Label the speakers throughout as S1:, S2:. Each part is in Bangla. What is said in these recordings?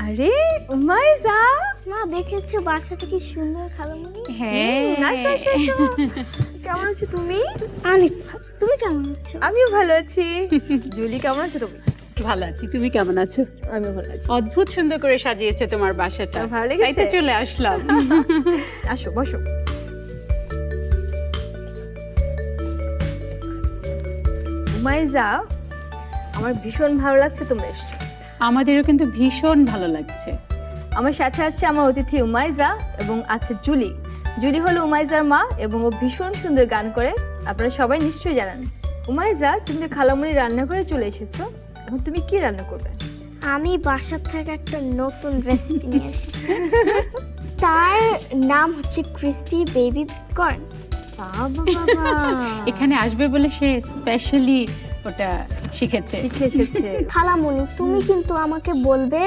S1: আরে উমাইজা,
S2: মা দেখেছো বাসাটা কি সুন্দর খালামণি?
S3: হ্যাঁ
S1: আসো আসো আসো। কেমন আছো তুমি?
S2: অনেক ভালো। তুমি কেমন আছো?
S1: আমিও ভালো আছি। জুলি কেমন আছো তুমি?
S3: ভালো আছি, তুমি কেমন আছো?
S1: আমিও ভালো আছি।
S3: অদ্ভুত সুন্দর করে সাজিয়েছে তোমার বাসাটা,
S1: ভালো লেগেছে?
S3: তাই তো চলে আসলাম।
S1: আসো বসো। উমাইজা, আমার ভীষণ ভালো লাগছে তোমরা এসছো।
S3: আমাদেরও কিন্তু ভীষণ ভালো লাগছে।
S1: আমার সাথে আছে আমার অতিথি উমাইজা এবং আছে জুলি। জুলি হলো উমাইজার মা এবং ও ভীষণ সুন্দর গান করে, আপনারা সবাই নিশ্চয়ই জানেন। উমাইজা, তুমি তো খালামণি রান্নাঘরে চলে এসেছো, এখন তুমি কি রান্না করবে?
S2: আমি বাসার থেকে একটা নতুন রেসিপি নিয়ে এসেছি। তার নাম হচ্ছে ক্রিসপি বেবি কর্ন।
S1: বাবা বাবা,
S3: এখানে আসবে বলে সে স্পেশালি ওটা শিখেছে।
S1: শিখে এসেছে।
S2: খালামণি, তুমি কিন্তু আমাকে বলবে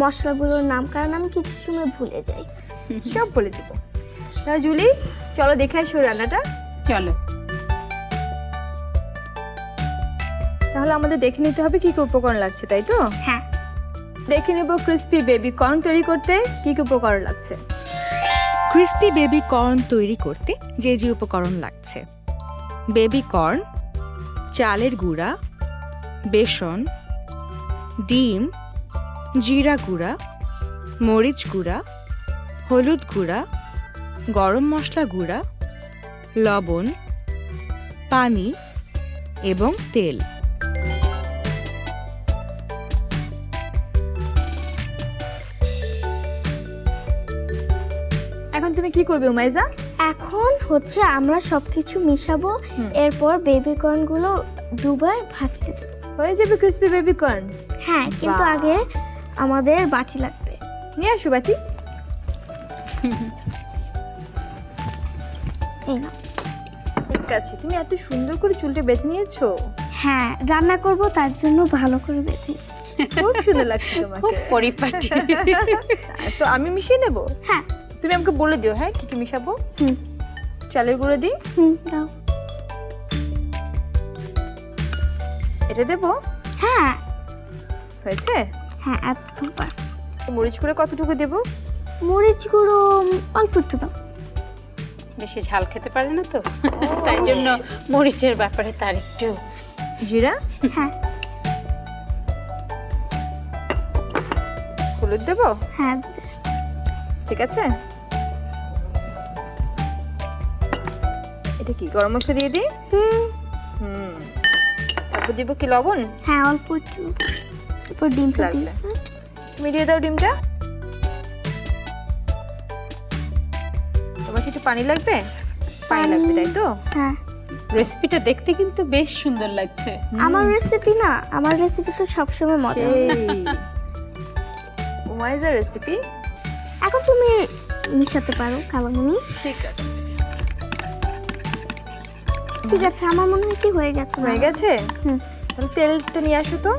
S2: মশলাগুলোর নাম, কারণ আমি কিছু সময় ভুলে যাই।
S1: সব বলে দেবো। তাহলে জুলি, চলো দেখে আসো রান্নাটা।
S3: চলো।
S1: তাহলে আমাদের দেখে নিতে হবে কি কি উপকরণ লাগছে, তাই তো?
S2: হ্যাঁ।
S1: দেখে নেব ক্রিসপি বেবি কর্ন তৈরি করতে কি কি উপকরণ লাগছে।
S4: ক্রিস্পি বেবি কর্ন তৈরি করতে যে যে উপকরণ লাগছে: বেবি কর্ন, চালের গুঁড়া, বেসন, ডিম, জিরা গুঁড়া, মরিচ গুঁড়া, হলুদ গুঁড়া, গরম মশলা গুঁড়া, লবণ, পানি এবং তেল।
S1: এখন তুমি কি করবে উমাইজা?
S2: এখন হচ্ছে আমরা সবকিছু মিশাবো, এরপর বেবি কর্নগুলো দুবার ভাজতে দেবো।
S1: হয়ে যাবে ক্রিসপি বেবি কর্ন।
S2: হ্যাঁ, কিন্তু
S1: বাহ।
S2: আগে আমাদের বাটি লাগবে।
S1: নিয়ে আসো বাটি।
S2: এই না।
S1: ঠিক আছে, তুমি এত সুন্দর করে চুলটা বেঁধে নিয়েছো,
S2: হ্যাঁ, রান্না করব তার জন্য ভালো করে বেঁধে।
S1: খুব সুন্দর লাগছে
S3: খুব
S1: তোমাকে।
S3: পরিপাটি।
S1: তো আমি মিশিয়ে নেব?
S2: হ্যাঁ।
S1: তুমি আমাকে বলে দিও হ্যাঁ কি কি মিশাবো।
S2: হুম
S1: চালের গুঁড়ো দিই,
S2: দাও।
S1: এটা দেবো?
S2: হ্যাঁ
S1: হয়েছে?
S2: হ্যাঁ, একবার।
S1: মরিচ গুঁড়ো কতটুকু দেবো?
S2: মরিচ গুঁড়ো অল্প একটু দাও।
S3: বেশি ঝাল খেতে পারে না তো, তাই জন্য মরিচের ব্যাপারে তার একটু।
S1: জিরা,
S2: হ্যাঁ
S1: হলুদ দেবো?
S2: হ্যাঁ।
S1: ঠিক আছে। এটা কি গরম মশলা দিয়ে দিই? হুম। তারপর দিব কি লবণ?
S2: হ্যাঁ, অল্প একটু। তারপর ডিমটা দিই।
S1: লাগবে। তুমি দিয়ে দাও ডিমটা। তোমার কি একটু পানি লাগবে? পানি লাগবে তাই তো?
S2: হ্যাঁ।
S3: রেসিপিটা দেখতে কিন্তু বেশ সুন্দর লাগছে।
S2: আমার রেসিপি না, আমার রেসিপি তো সবসময় মজা হয়।
S1: উমাইজার রেসিপি।
S2: এখন তুমি মিশাতে পারো খালামণি।
S1: ঠিক আছে।
S2: ঠিক আছে, আমার মনে হয় কি হয়ে গেছে।
S1: হয়ে গেছে?
S2: হুম।
S1: তাহলে তেলটা নিয়ে আসো তো।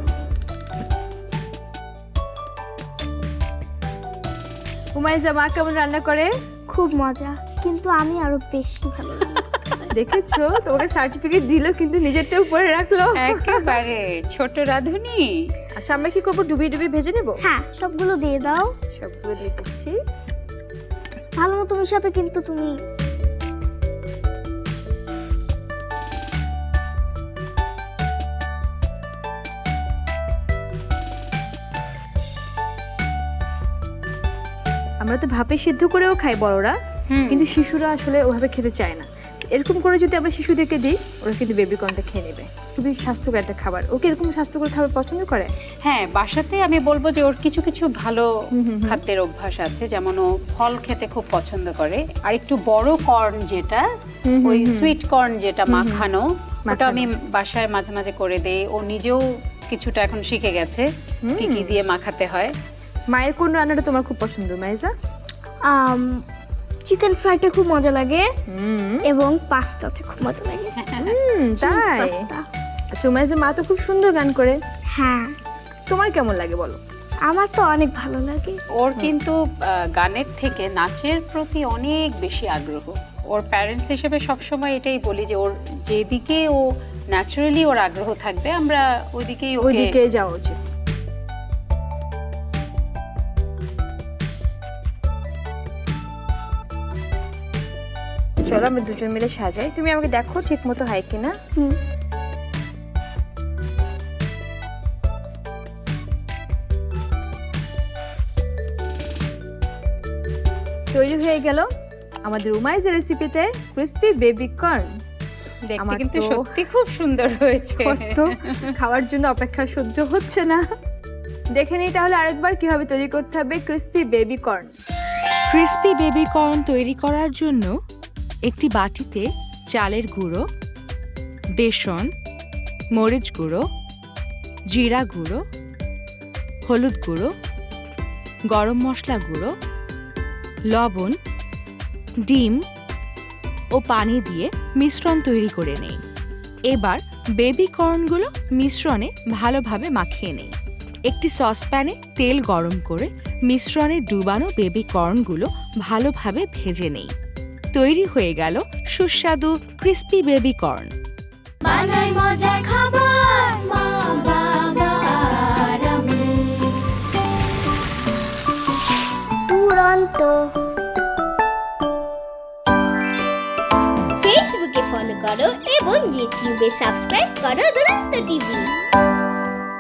S1: উমাইজা মা কেমন রান্না করে?
S2: খুব মজা, কিন্তু আমি আরো বেশি ভালো লাগে।
S1: দেখেছো, তোমাকে সার্টিফিকেট দিল কিন্তু নিজেরটা উপরে রাখলো।
S3: একেবারে ছোট রাঁধুনি।
S1: আচ্ছা, আমরা কি করবো? ডুবিয়ে ডুবিয়ে ভেজে নেবো?
S2: হ্যাঁ, সবগুলো দিয়ে দাও।
S1: সবগুলো দিয়ে দিচ্ছি।
S2: ভালো মতো মিশাবে কিন্তু তুমি।
S1: আমরা তো ভাপে সিদ্ধ করেও খাই বড়রা, কিন্তু শিশুরা আসলে ওভাবে খেতে চায় না। এরকম করে যদি আমরা শিশুদেরকে দিই, ওরা কিন্তু বেবি কর্নটা খেয়ে নেবে। খুবই স্বাস্থ্যকর একটা খাবার। ওকে এরকম স্বাস্থ্যকর খাবার পছন্দ করে?
S3: হ্যাঁ, বাসাতে আমি বলবো যে ওর কিছু কিছু ভালো খাদ্যের অভ্যাস আছে, যেমন ও ফল খেতে খুব পছন্দ করে। আর একটু বড় কর্ন যেটা, ওই সুইট কর্ন যেটা মাখানো, ওটা আমি বাসায় মাঝে মাঝে করে দেই। ও নিজেও কিছুটা এখন শিখে গেছে কি কি দিয়ে মাখাতে হয়।
S1: মায়ের কোন রান্নাটা তোমার খুব পছন্দ মাইজা?
S2: চিকেন ফ্রাইটা খুব মজা লাগে এবং পাস্তাতে খুব মজা লাগে।
S1: তাই?
S2: পাস্তা।
S1: আচ্ছা, উমাইজা মা তো খুব সুন্দর গান করে,
S2: হ্যাঁ,
S1: তোমার কেমন লাগে বলো?
S2: আমার তো অনেক ভালো লাগে।
S3: ওর কিন্তু গানের থেকে নাচের প্রতি অনেক বেশি আগ্রহ। ওর প্যারেন্টস হিসেবে সবসময় এটাই বলি যে ওর যেদিকে ও ন্যাচারালি ওর আগ্রহ থাকবে, আমরা ওইদিকেই
S1: ওইদিকে যাওয়া উচিত। চলো আমরা দুজন মিলে সাজাই, তুমি আমাকে দেখো ঠিক মতো হয় কিনা।
S2: হুম।
S1: তৈরি হয়ে গেল আমাদের উমাইজা রেসিপিতে ক্রিসপি বেবি কর্ন।
S3: দেখতে
S1: আমার
S3: কিন্তু
S1: তো-
S3: সত্যি খুব সুন্দর হয়েছে।
S1: তো খাওয়ার জন্য অপেক্ষা সহ্য হচ্ছে না। দেখে নিই তাহলে আরেকবার কিভাবে তৈরি করতে হবে crispy baby corn.
S4: Crispy baby corn তৈরি করার জন্য একটি বাটিতে চালের গুঁড়ো, বেসন, মরিচ গুঁড়ো, জিরা গুঁড়ো, হলুদ গুঁড়ো, গরম মশলা গুঁড়ো, লবণ, ডিম ও পানি দিয়ে মিশ্রণ তৈরি করে নেই। এবার বেবি কর্নগুলো মিশ্রণে ভালোভাবে মাখিয়ে নেই। একটি সসপ্যানে তেল গরম করে মিশ্রণে ডুবানো বেবি কর্নগুলো ভালোভাবে ভেজে নেই। তৈরি হয়ে গেল সুস্বাদু ক্রিস্পি বেবি কর্ন।
S2: বানাই মজার খাবার মা বাবা আর আমি। দুরন্ত। ফেসবুকে ফলো করো এবং ইউটিউবে সাবস্ক্রাইব করো দুরন্ত টিভি।